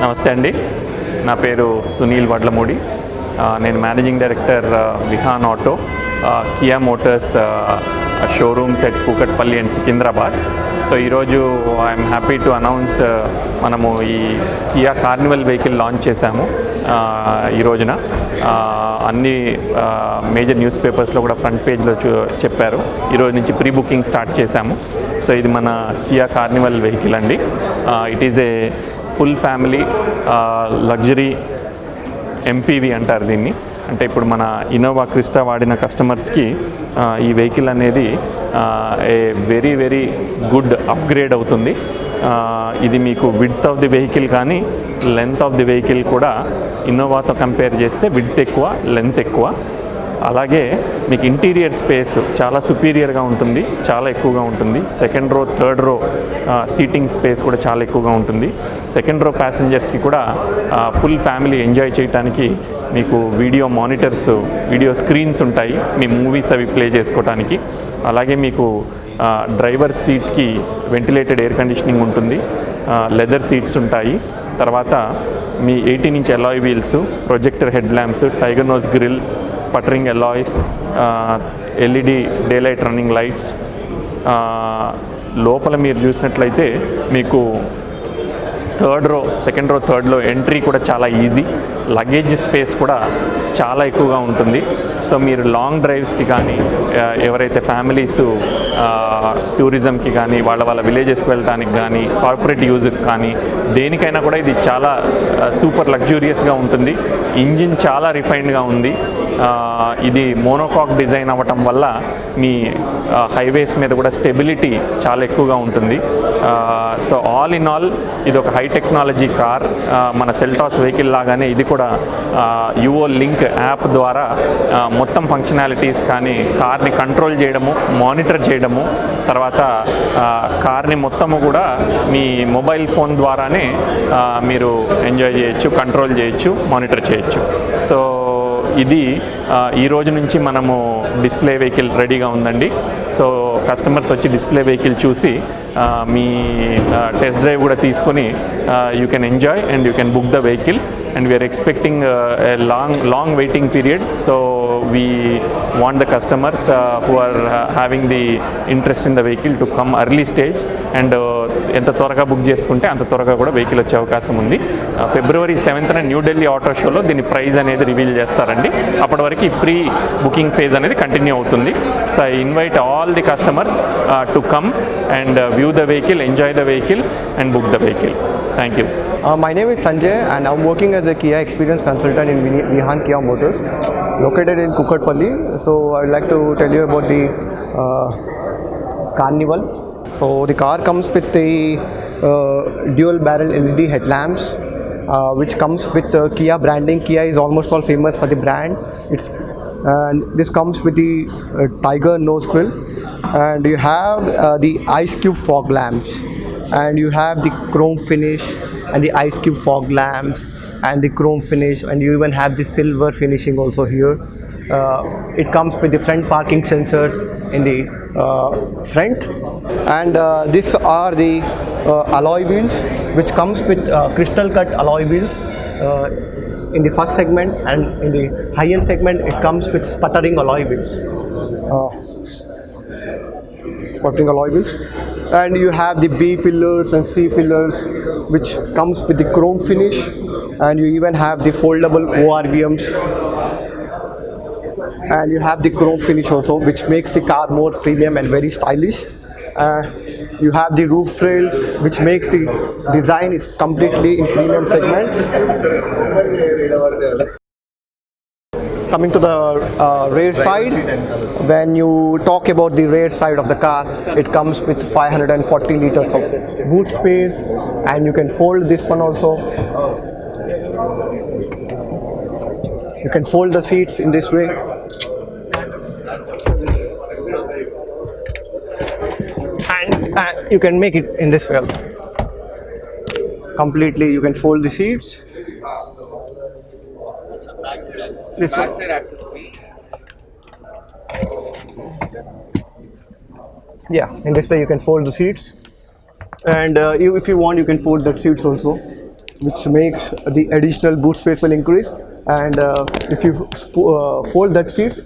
నమస్తే అండి, నా పేరు సునీల్ వడ్లమూడి. నేను managing director Vihaan auto, Kia Motors showrooms at Kukatpally and Secunderabad. So ఈరోజు ఐఎమ్ హ్యాపీ టు అనౌన్స్ మనము ఈ కియా కార్నివల్ వెహికల్ లాంచ్ చేశాము. ఈ రోజున అన్ని మేజర్ న్యూస్ పేపర్స్లో కూడా ఫ్రంట్ పేజ్లో చెప్పారు. ఈరోజు నుంచి ప్రీ బుకింగ్ స్టార్ట్ చేశాము. సో ఇది మన కియా కార్నివల్ వెహికల్ అండి. It is a full family luxury MPV అంటారు దీన్ని. అంటే ఇప్పుడు మన ఇన్నోవా క్రిస్టా వాడిన కస్టమర్స్కి ఈ వెహికల్ అనేది a very very good upgrade అవుతుంది. ఇది మీకు విడ్త్ ఆఫ్ ది వెహికల్ కానీ లెంత్ ఆఫ్ ది వెహికల్ కూడా ఇన్నోవాతో కంపేర్ చేస్తే విడ్త్ ఎక్కువ, లెంత్ ఎక్కువ. అలాగే మీకు ఇంటీరియర్ స్పేస్ చాలా సుపీరియర్గా ఉంటుంది, చాలా ఎక్కువగా ఉంటుంది. Second row, third row seating space కూడా చాలా ఎక్కువగా ఉంటుంది. సెకండ్ రో ప్యాసింజర్స్కి కూడా ఫుల్ ఫ్యామిలీ ఎంజాయ్ చేయడానికి మీకు వీడియో మానిటర్స్, వీడియో స్క్రీన్స్ ఉంటాయి మీ మూవీస్ అవి ప్లే చేసుకోవడానికి. అలాగే మీకు డ్రైవర్ సీట్కి వెంటిలేటెడ్ ఎయిర్ కండిషనింగ్ ఉంటుంది, లెదర్ సీట్స్ ఉంటాయి. తర్వాత మీ 18 inch alloy wheels, projector head lamps, tiger nose grille, sputtering alloys, LED day light running lights. లోపల మీరు చూసినట్లయితే మీకు third row, second row, third లో ఎంట్రీ కూడా చాలా ఈజీ. లగేజ్ స్పేస్ కూడా చాలా ఎక్కువగా ఉంటుంది. సో మీరు లాంగ్ డ్రైవ్స్కి కానీ, ఎవరైతే ఫ్యామిలీస్ టూరిజంకి కానీ, వాళ్ళ విలేజెస్కి వెళ్ళడానికి కానీ, కార్పొరేట్ యూజ్కి కానీ, దేనికైనా కూడా ఇది చాలా సూపర్ లగ్జూరియస్గా ఉంటుంది. ఇంజిన్ చాలా రిఫైన్డ్గా ఉంది. ఇది మోనోకాక్ డిజైన్ అవ్వటం వల్ల మీ హైవేస్ మీద కూడా స్టెబిలిటీ చాలా ఎక్కువగా ఉంటుంది. సో ఆల్ ఇన్ ఆల్ ఇది ఒక హై టెక్నాలజీ కార్. మన సెల్టాస్ వెహికల్ లాగానే ఇది కూడా యువో లింక్ యాప్ ద్వారా మొత్తం ఫంక్షనాలిటీస్ కానీ, కార్ని కంట్రోల్ చేయడము, మానిటర్ చేయడము, తర్వాత కార్ని మొత్తము కూడా మీ మొబైల్ ఫోన్ ద్వారానే మీరు ఎంజాయ్ చేయొచ్చు, కంట్రోల్ చేయొచ్చు, మానిటర్ చేయొచ్చు. సో ఇది ఈ రోజు నుంచి మనము డిస్ప్లే వెహికల్ రెడీగా ఉందండి. సో కస్టమర్స్ వచ్చి డిస్ప్లే వెహికల్ చూసి మీ టెస్ట్ డ్రైవ్ కూడా తీసుకొని you can enjoy and you can book the vehicle. And we are expecting a long waiting period. So we want the customers who are having the interest in the vehicle to come early stage and ఎంత త్వరగా book చేసుకుంటే అంత త్వరగా కూడా vehicle వచ్చే అవకాశం ఉంది. February 7th new Delhi auto షోలో దీని ప్రైస్ అనేది రివీల్ చేస్తారండి. అప్పటి వరకు ఈ ప్రీ బుకింగ్ ఫేజ్ అనేది కంటిన్యూ అవుతుంది. So I invite all the customers to come and view the vehicle, enjoy the vehicle and book the vehicle. Thank you. My name is Sanjay and I'm working as a Kia experience consultant in Vihan Kia Motors, located in Kukatpalli. So I would like to tell you about the Carnival. So the car comes with the dual barrel LED headlamps, which comes with Kia branding. Kia is almost all famous for the brand. And this comes with the Tiger nose grill, and you have the Ice Cube fog lamps, and you have the chrome finish and the Ice Cube fog lamps and the chrome finish, and you even have the silver finishing also here. It comes with the front parking sensors in the front, and these are the alloy wheels, which comes with crystal cut alloy wheels in the first segment, and in the high-end segment it comes with sputtering alloy wheels. And you have the B pillars and C pillars, which comes with the chrome finish, and you even have the foldable ORVMs, and you have the chrome finish also, which makes the car more premium and very stylish. You have the roof rails, which makes the design is completely in premium segments. Coming to the rear side, when you talk about the rear side of the car, it comes with 540 liters of boot space, and you can fold this one also. You can fold the seats in this way. And you can make it in this way also. Completely, you can fold the seats. This one. Yeah, in this way you can fold the seats, and if you want, you can fold the seats also. which makes the additional boot space will increase. And if you fold that seats,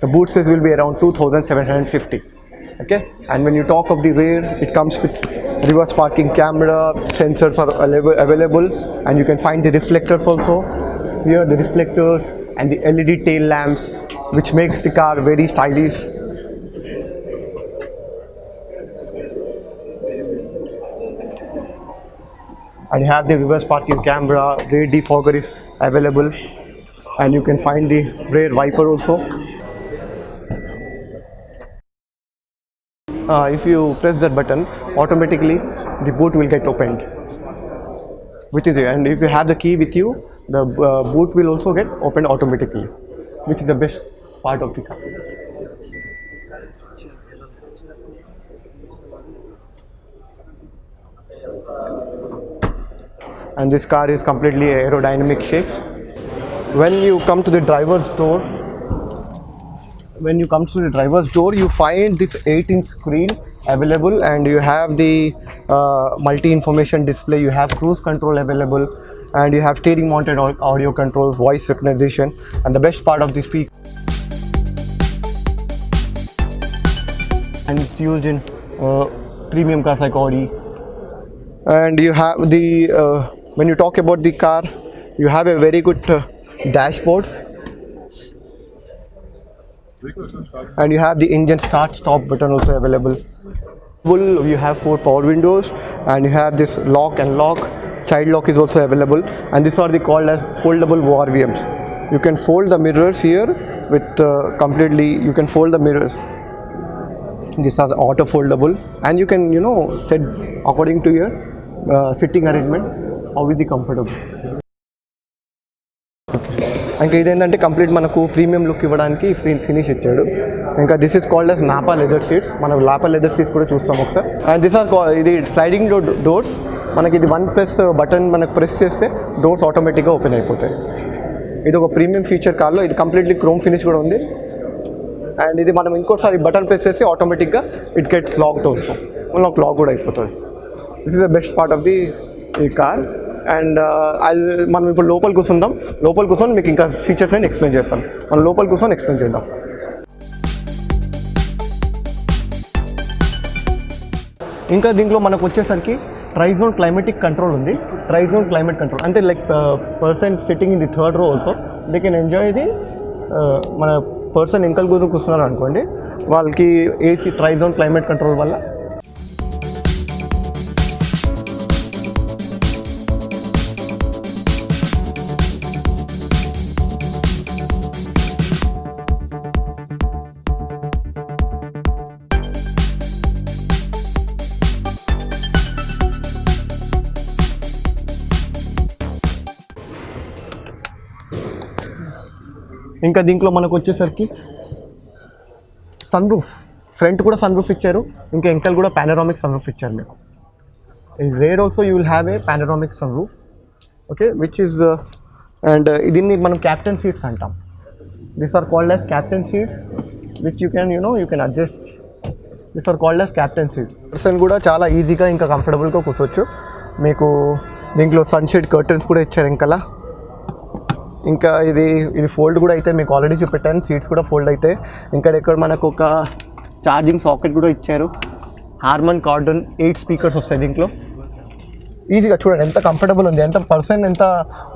the boot space will be around 2,750. Okay, and when you talk of the rear, it comes with reverse parking camera, sensors are available, and you can find the reflectors also. Here the reflectors and the LED tail lamps, which makes the car very stylish. And you have the reverse parking camera, rear defogger is available, and you can find the rear wiper also. If you press that button, automatically the boot will get opened with it, and if you have the key with you, the boot will also get opened automatically, which is the best part of the car. And this car is completely aerodynamic shape. When you come to the driver's door, you find this 8-inch screen available, and you have the multi-information display, you have cruise control available, and you have steering mounted audio controls, voice recognition, and the best part of this speaker, and it's used in premium cars like Audi. And you have the when you talk about the car, you have a very good dashboard, and you have the engine start stop button also available. You have 4 power windows, and you have this lock and lock. Child lock is also available, and these are called as foldable ORVMs. You can fold the mirrors here with completely. You can fold the mirrors. These are auto foldable, and you can set according to your sitting arrangement how is the comfortable. ఇంకా ఇదేంటంటే complete మనకు premium look ఇవ్వడానికి finish ఇచ్చాడు. ఇంకా this is called as Napa leather seats. మనం లాపా leather seats కూడా చూస్తాం ఒకసారి. అండ్ దిస్ ఆర్ ఇది స్లైడింగ్ డోర్స్. మనకి ఇది 1+ బటన్ మనకు ప్రెస్ చేస్తే డోర్స్ ఆటోమేటిక్గా ఓపెన్ అయిపోతాయి. ఇది ఒక ప్రీమియం ఫీచర్ కార్లో. ఇది కంప్లీట్లీ క్రోమ్ ఫినిష్ కూడా ఉంది. అండ్ ఇది మనం ఇంకోసారి బటన్ ప్రెస్ చేసి ఆటోమేటిక్గా it gets locked also. Lock కూడా అయిపోతుంది. This is the best part of the car. And మనం ఇప్పుడు లోపల కూర్చుందాం. లోపల కూర్చొని మీకు ఇంకా ఫీచర్స్ అని ఎక్స్ప్లెయిన్ చేస్తాను. మనం లోపల కూర్చొని ఎక్స్ప్లెయిన్ చేద్దాం. ఇంకా దీంట్లో మనకు వచ్చేసరికి ట్రైజోన్ క్లైమేటిక్ కంట్రోల్ ఉంది. ట్రైజోన్ క్లైమేట్ కంట్రోల్ అంటే like person sitting in the 3rd row also they can enjoy the. మన పర్సన్ ఇంకల్ గురు కూర్చున్నారు అనుకోండి, వాళ్ళకి ఏసీ ట్రైజోన్ క్లైమేట్ కంట్రోల్ వల్ల ఇంకా దీంట్లో మనకు వచ్చేసరికి సన్ రూఫ్, ఫ్రంట్ కూడా సన్ రూఫ్ ఇచ్చారు. ఇంకా ఎంకల్ కూడా పానరామిక్ సన్ రూఫ్ ఇచ్చారు మీకు. In rear also you will have a panoramic sun roof. Okay, which is and దీన్ని మనం క్యాప్టెన్ సీట్స్ అంటాం. These are called as captain seats which you can adjust. These are called as captain seats. Person కూడా చాలా ఈజీగా ఇంకా కంఫర్టబుల్గా కూర్చోవచ్చు. మీకు దీంట్లో సన్షేడ్ కర్టన్స్ కూడా ఇచ్చారు ఇంకలా. ఇంకా ఇది ఫోల్డ్ కూడా అయితే మీకు ఆల్రెడీ చూపెట్టాను. సీట్స్ కూడా ఫోల్డ్ అయితే ఇక్కడ మనకు ఒక ఛార్జింగ్ సాకెట్ కూడా ఇచ్చారు. హార్మన్ కార్డన్ 8 స్పీకర్స్ వస్తాయి దీంట్లో. ఈజీగా చూడండి ఎంత కంఫర్టబుల్ ఉంది. ఎంత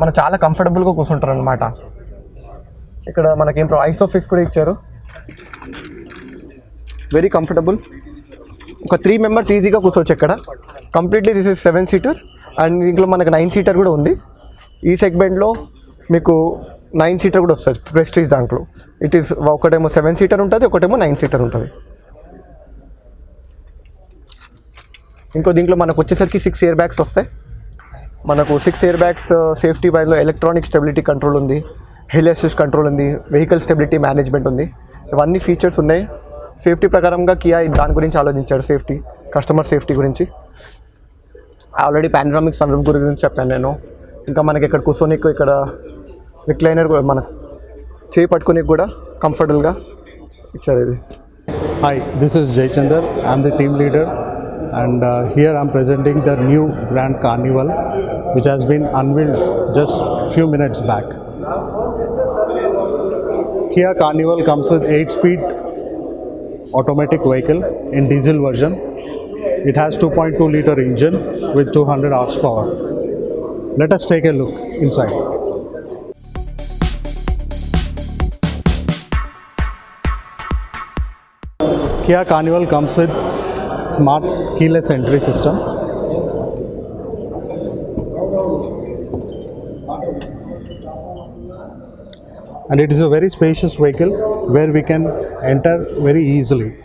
మన చాలా కంఫర్టబుల్గా కూర్చుంటారు అనమాట. ఇక్కడ మనకి ఐసోఫిక్స్ కూడా ఇచ్చారు. Very comfortable. ఒక 3 మెంబర్స్ ఈజీగా కూర్చోవచ్చు ఇక్కడ. Completely this is 7-seater and దీంట్లో మనకు 9-seater కూడా ఉంది. ఈ సెగ్మెంట్లో మీకు 9-seater కూడా వస్తుంది ప్రెస్టీజ్ దాంట్లో. ఇట్ ఈస్ ఒకటేమో 7-seater ఉంటుంది, ఒకటేమో 9-seater ఉంటుంది. ఇంకో దీంట్లో మనకు వచ్చేసరికి 6 ఎయిర్ బ్యాగ్స్ వస్తాయి. మనకు 6 ఎయిర్ బ్యాగ్స్ సేఫ్టీ వైజ్లో ఎలక్ట్రానిక్ స్టెబిలిటీ కంట్రోల్ ఉంది, హిల్ అసిస్ట్ కంట్రోల్ ఉంది, వెహికల్ స్టెబిలిటీ మేనేజ్మెంట్ ఉంది. ఇవన్నీ ఫీచర్స్ ఉన్నాయి. సేఫ్టీ ప్రకారంగా కియా దాని గురించి ఆలోచించాడు. సేఫ్టీ, కస్టమర్ సేఫ్టీ గురించి. ఆల్రెడీ పానరామిక్ సన్ రూఫ్ గురించి చెప్పాను నేను. ఇంకా మనకి ఇక్కడ కూర్చోనికి ఇక్కడ రిక్లైనర్ కూడా మనకు చేయి పట్టుకోనికి కూడా కంఫర్టబుల్గా ఇచ్చారు ఇది. Hi, this is Jaychander. I am the team leader and here I am presenting the new Grand Carnival which has been unveiled just few minutes back. Kia Carnival comes with 8-speed automatic vehicle in diesel version. It has 2.2 liter engine with 200 horsepower. Let us take a look inside. Kia Carnival comes with smart keyless entry system. And it is a very spacious vehicle where we can enter very easily.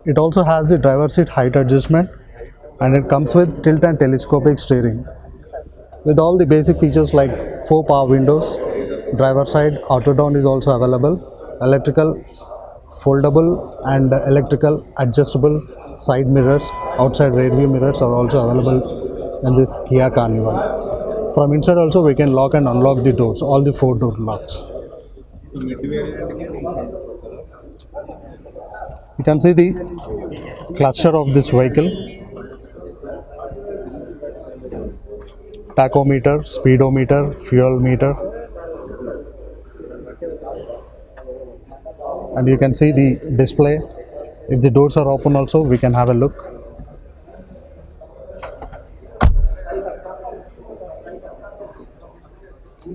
It also has the driver seat height adjustment, and it comes with tilt and telescopic steering with all the basic features like 4 power windows, driver side auto down is also available, electrical foldable and electrical adjustable side mirrors, outside rear view mirrors are also available in this Kia Carnival. From inside also we can lock and unlock the doors, all the 4 door locks. You can see the cluster of this vehicle, tachometer, speedometer, fuel meter, and you can see the display. If the doors are open also, we can have a look.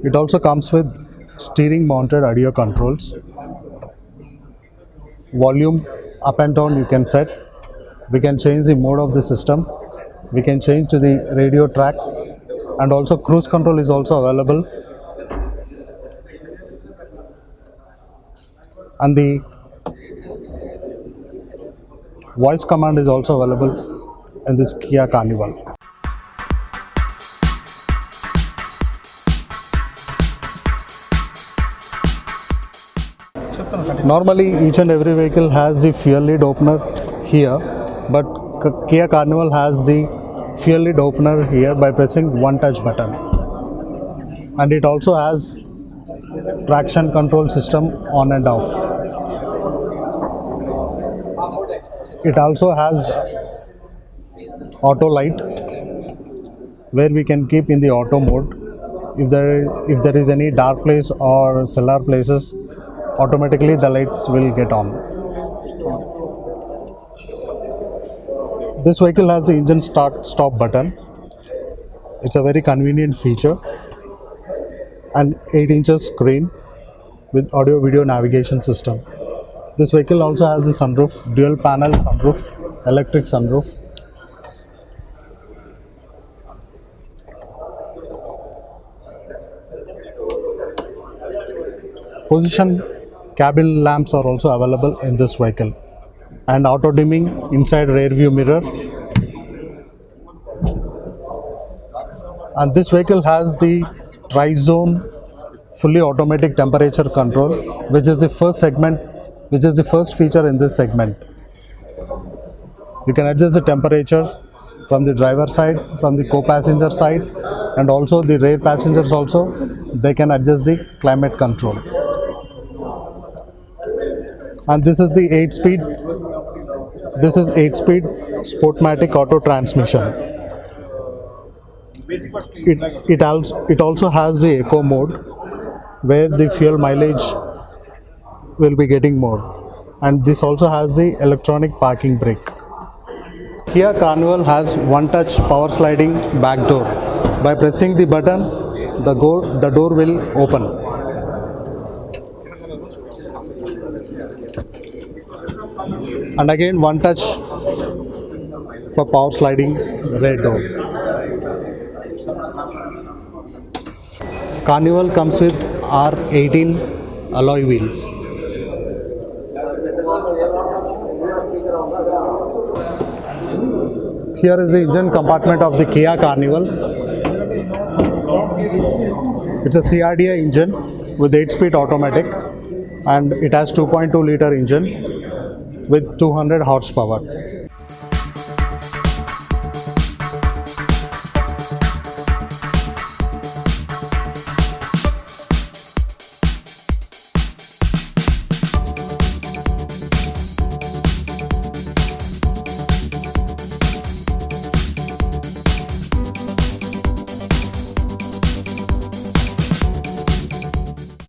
It also comes with steering mounted audio controls. Volume up and down you can set. We can change the mode of the system. We can change to the radio track, and also cruise control is also available. And the voice command is also available in this Kia Carnival. Normally each and every vehicle has the fuel lid opener here, but Kia Carnival has the fuel lid opener here by pressing one touch button. And it also has traction control system on and off. It also has auto light where we can keep in the auto mode. If there is any dark place or cellar places, automatically the lights will get on. This vehicle has the engine start stop button. It's a very convenient feature, and 8 inches screen with audio video navigation system. This vehicle also has the sunroof, dual panel sunroof, electric sunroof. Position cabin lamps are also available in this vehicle, and auto dimming inside rear view mirror. And this vehicle has the tri-zone fully automatic temperature control, which is the first feature in this segment. You can adjust the temperature from the driver side, from the co-passenger side, and also the rear passengers also, they can adjust the climate control. And this is the 8-speed Sportmatic auto transmission. It also has the eco mode where the fuel mileage will be getting more, and this also has the electronic parking brake. Kia Carnival has one touch power sliding back door. By pressing the button, the door will open. And again one touch for power sliding rear door. Carnival comes with R18 alloy wheels. Here is the engine compartment of the Kia Carnival. It's a CRDI engine with 8-speed automatic, and it has 2.2 liter engine with 200 horsepower.